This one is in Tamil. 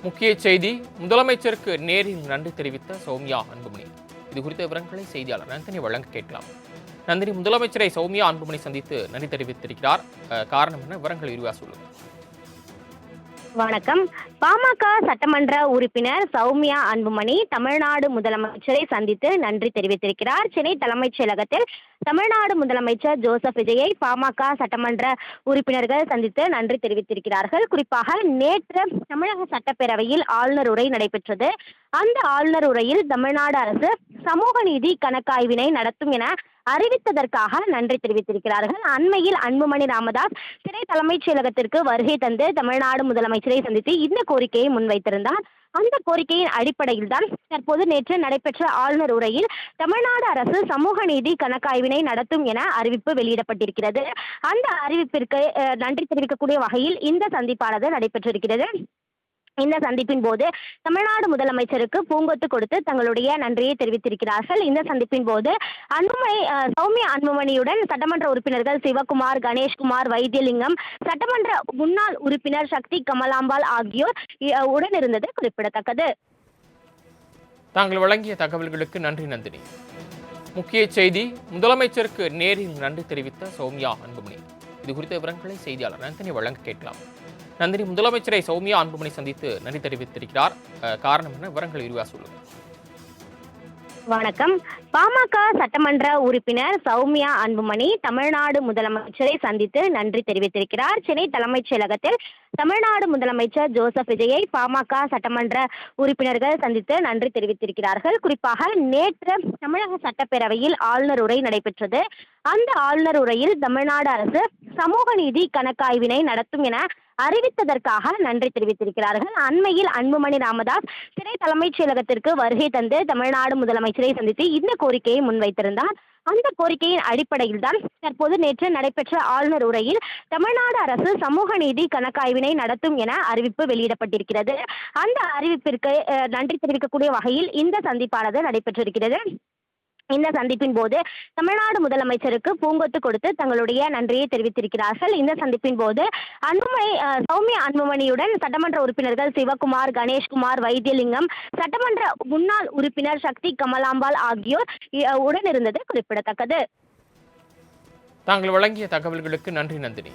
முக்கிய செய்தி முதலமைச்சருக்கு நேரில் நன்றி தெரிவித்த சௌமியா அன்புமணி. இது குறித்த விவரங்களை செய்தியாளர் நந்தினி வழங்க கேட்கலாம். நந்தினி, முதலமைச்சரை சௌமியா அன்புமணி சந்தித்து நன்றி தெரிவித்திருக்கிறார். காரணம் என்ன? விவரங்கள் விரிவாக சொல்லுங்க. வணக்கம். பாமக சட்டமன்ற உறுப்பினர் சௌமியா அன்புமணி தமிழ்நாடு முதலமைச்சரை சந்தித்து நன்றி தெரிவித்திருக்கிறார். சென்னை தலைமைச் செயலகத்தில் தமிழ்நாடு முதலமைச்சர் ஜோசப் விஜயை பாமக சட்டமன்ற உறுப்பினர்கள் சந்தித்து நன்றி தெரிவித்திருக்கிறார்கள். குறிப்பாக நேற்று தமிழக சட்டப்பேரவையில் ஆளுநர் உரை நடைபெற்றது. அந்த ஆளுநர் உரையில் தமிழ்நாடு அரசு சமூக நீதி கணக்காய்வினை நடத்தும் என அறிவித்ததற்காக நன்றி தெரிவித்திருக்கிறார்கள். அண்மையில் அன்புமணி ராமதாஸ் சென்னை தலைமைச் செயலகத்திற்கு வருகை தந்து தமிழ்நாடு முதலமைச்சரை சந்தித்து இந்த கோரிக்கையை முன்வைத்திருந்தார். அந்த கோரிக்கையின் அடிப்படையில் தான் தற்போது நேற்று நடைபெற்ற ஆளுநர் உரையில் தமிழ்நாடு அரசு சமூக நீதி கணக்காய்வினை நடத்தும் என அறிவிப்பு வெளியிடப்பட்டிருக்கிறது. அந்த அறிவிப்பிற்கு நன்றி தெரிவிக்கக்கூடிய வகையில் இந்த சந்திப்பானது நடைபெற்றிருக்கிறது. இந்த சந்திப்பின் போது தமிழ்நாடு முதலமைச்சருக்கு பூங்கொத்து கொடுத்து தங்களுடைய நன்றியை தெரிவித்திருக்கிறார்கள். இந்த சந்திப்பின் போது சௌமியா அன்புமணியுடன் சட்டமன்ற உறுப்பினர்கள் சிவகுமார், கணேஷ்குமார், வைத்தியலிங்கம், சட்டமன்ற முன்னாள் உறுப்பினர் சக்தி கமலாம்பாள் ஆகியோர் உடனிருந்தது குறிப்பிடத்தக்கது. தாங்கள் வழங்கிய தகவல்களுக்கு நன்றி நந்தினி. முக்கிய செய்தி முதலமைச்சருக்கு நேரில் நன்றி தெரிவித்த சௌமியா அன்புமணி. இது குறித்த விவரங்களை செய்தியாளர் நந்தினி வழங்க கேட்கலாம். நந்தினி, முதலமைச்சரை சௌமியா அன்புமணி சந்தித்து நன்றி தெரிவித்திருக்கிறார். காரணம் என்ன? விவரங்கள் விரிவாக சொல்லுங்க. வணக்கம். பாமக சட்டமன்ற உறுப்பினர் சௌமியா அன்புமணி தமிழ்நாடு முதலமைச்சரை சந்தித்து நன்றி தெரிவித்திருக்கிறார். சென்னை தலைமைச் செயலகத்தில் தமிழ்நாடு முதலமைச்சர் ஜோசப் விஜயை பாமக சட்டமன்ற உறுப்பினர்கள் சந்தித்து நன்றி தெரிவித்திருக்கிறார்கள். குறிப்பாக நேற்று தமிழக சட்டப்பேரவையில் ஆளுநர் உரை நடைபெற்றது. அந்த ஆளுநர் உரையில் தமிழ்நாடு அரசு சமூக நீதி கணக்காய்வினை நடத்தும் என அறிவித்ததற்காக நன்றி தெரிவித்திருக்கிறார்கள். அண்மையில் அன்புமணி ராமதாஸ் சென்னை தலைமைச் செயலகத்திற்கு வருகை தந்து தமிழ்நாடு முதலமைச்சரை சந்தித்து இந்த கோரிக்கையை முன்வைத்திருந்தார். அந்த கோரிக்கையின் அடிப்படையில் தான் தற்போது நேற்று நடைபெற்ற ஆளுநர் உரையில் தமிழ்நாடு அரசு சமூக நீதி கணக்காய்வினை நடத்தும் என அறிவிப்பு வெளியிடப்பட்டிருக்கிறது. அந்த அறிவிப்பிற்கு நன்றி தெரிவிக்கக்கூடிய வகையில் இந்த சந்திப்பானது நடைபெற்றிருக்கிறது. இந்த சந்திப்பின் போது தமிழ்நாடு முதலமைச்சருக்கு பூங்கொத்து கொடுத்து தங்களுடைய நன்றியை தெரிவித்திருக்கிறார்கள். இந்த சந்திப்பின் போது சௌமியா அன்புமணியுடன் சட்டமன்ற உறுப்பினர்கள் சிவகுமார், கணேஷ்குமார், வைத்தியலிங்கம், சட்டமன்ற முன்னாள் உறுப்பினர் சக்தி கமலாம்பாள் ஆகியோர் உடனிருந்தது குறிப்பிடத்தக்கது. தாங்கள் வழங்கிய தகவல்களுக்கு நன்றி நந்தினி.